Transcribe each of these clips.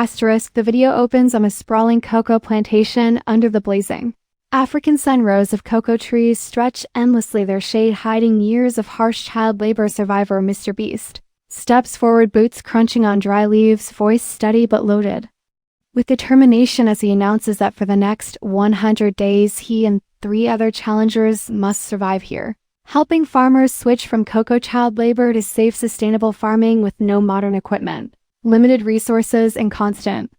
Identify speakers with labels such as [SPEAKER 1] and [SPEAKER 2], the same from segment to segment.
[SPEAKER 1] The video opens on a sprawling cocoa plantation under the blazing African sun. Rows of cocoa trees stretch endlessly, their shade hiding years of harsh child labor. Survivor MrBeast steps forward, boots crunching on dry leaves, voice steady but loaded with determination as he announces that for the next 100 days, he and 3 other challengers must survive here, helping farmers switch from cocoa child labor to safe, sustainable farming with no modern equipment, limited resources, and constant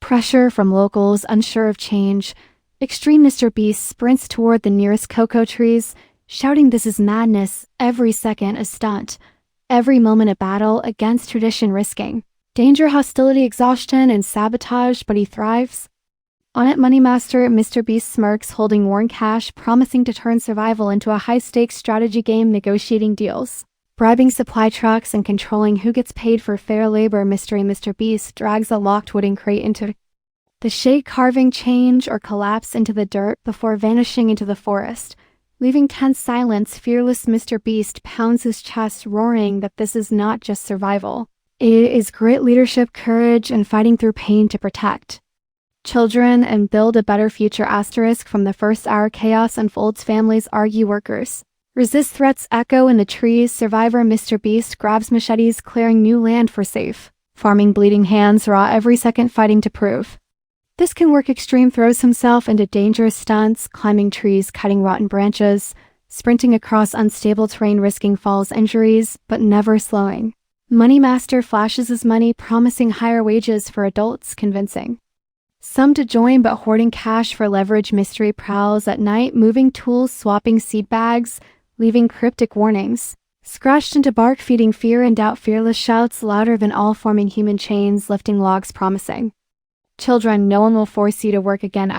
[SPEAKER 1] pressure from locals unsure of change. Extreme MrBeast sprints toward the nearest cocoa trees, shouting, "This is madness, every second a stunt, every moment a battle against tradition, risking danger, hostility, exhaustion, and sabotage," but he thrives. On it, MoneyMaster, MrBeast smirks, holding worn cash, promising to turn survival into a high-stakes strategy game, negotiating deals, bribing supply trucks, and controlling who gets paid for fair labor. MrBeast drags a locked wooden crate into the shade, carving change or collapse into the dirt before vanishing into the forest, leaving tense silence. Fearless MrBeast pounds his chest, roaring that this is not just survival. It is grit, leadership, courage, and fighting through pain to protect children and build a better future. From the first hour, chaos unfolds. Families argue, workers resist, threats echo in the trees. Survivor MrBeast grabs machetes, clearing new land for safe farming. Bleeding hands, raw every second, fighting to prove this can work. Extreme throws himself into dangerous stunts, climbing trees, cutting rotten branches, sprinting across unstable terrain, risking falls, injuries, but never slowing. MoneyMaster flashes his money, promising higher wages for adults, convincing some to join but hoarding cash for leverage. Mystery prowls at night, moving tools, swapping seed bags, leaving cryptic warnings scratched into bark, feeding fear and doubt. Fearless shouts louder than all, forming human chains, lifting logs, promising children, "No one will force you to work again."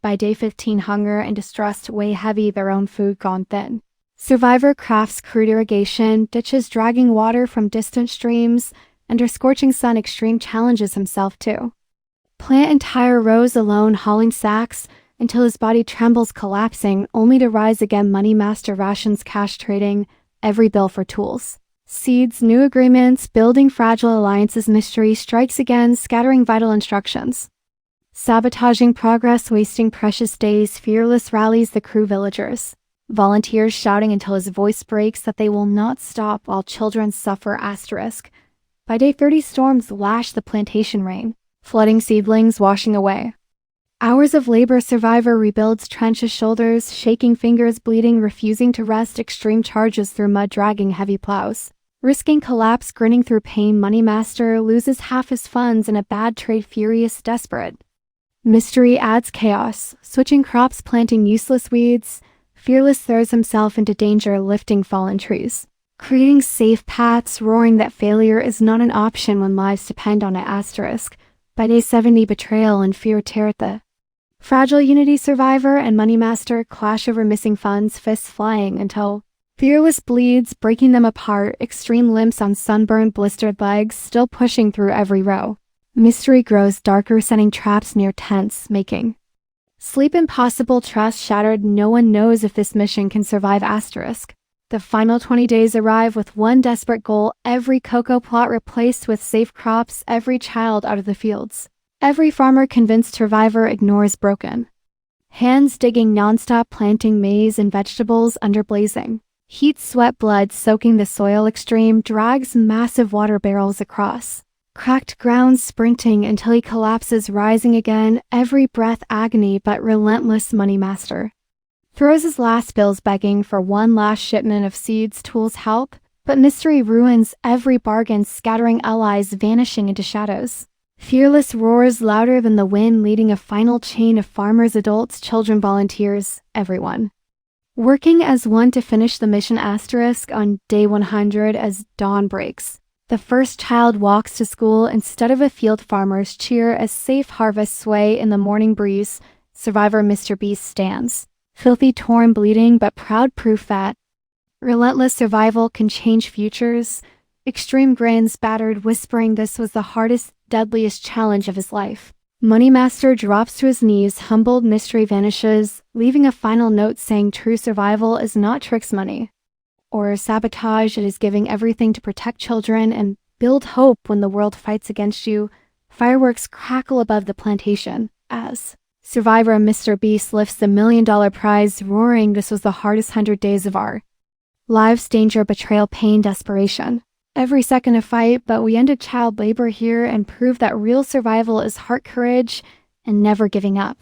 [SPEAKER 1] By day 15, hunger and distrust weigh heavy, their own food gone thin. Survivor crafts crude irrigation, ditches dragging water from distant streams. Under scorching sun, Extreme challenges himself to plant entire rows alone, hauling sacks until his body trembles, collapsing, only to rise again. MoneyMaster rations cash, trading every bill for tools, seeds, new agreements, building fragile alliances. Mystery strikes again, scattering vital instructions, sabotaging progress, wasting precious days. Fearless rallies the crew, villagers, volunteers shouting until his voice breaks that they will not stop while children suffer. By day 30, storms lash the plantation, rain flooding seedlings, washing away hours of labor. Survivor rebuilds, trenches shoulders, shaking fingers, bleeding, refusing to rest. Extreme charges through mud, dragging heavy plows, risking collapse, grinning through pain. MoneyMaster loses half his funds in a bad trade, furious, desperate. Mystery adds chaos, switching crops, planting useless weeds. Fearless throws himself into danger, lifting fallen trees, creating safe paths, roaring that failure is not an option when lives depend on it. By day 70, betrayal and fear tear at the fragile unity. Survivor and MoneyMaster clash over missing funds, fists flying until Fearless bleeds, breaking them apart. Extreme limps on sunburned, blistered legs, still pushing through every row. Mystery grows darker, setting traps near tents, making sleep impossible. Trust shattered. No one knows if this mission can survive. The final 20 days arrive with one desperate goal: every cocoa plot replaced with safe crops, every child out of the fields. Every farmer convinced. Survivor ignores broken hands, digging nonstop, planting maize and vegetables under blazing heat, sweat, blood soaking the soil. Extreme drags massive water barrels across cracked ground, sprinting until he collapses, rising again, every breath agony but relentless. MoneyMaster throws his last bills, begging for one last shipment of seeds, tools, help, but mystery ruins every bargain, scattering allies, vanishing into shadows. Fearless roars louder than the wind, leading a final chain of farmers, adults, children, volunteers, everyone working as one to finish the mission. On day 100, as dawn breaks, the first child walks to school instead of a field. Farmers cheer as safe harvests sway in the morning breeze. Survivor MrBeast stands, filthy, torn, bleeding, but proud, proof that relentless survival can change futures. Extreme grins, battered, whispering this was the hardest, deadliest challenge of his life. MoneyMaster drops to his knees, humbled. Mystery vanishes, leaving a final note saying true survival is not tricks, money, or sabotage. It is giving everything to protect children and build hope when the world fights against you. Fireworks crackle above the plantation as survivor MrBeast lifts the $1 million prize, roaring, "This was the hardest 100 days of our lives. Danger, betrayal, pain, desperation. Every second a fight, but we ended child labor here and proved that real survival is heart, courage, and never giving up."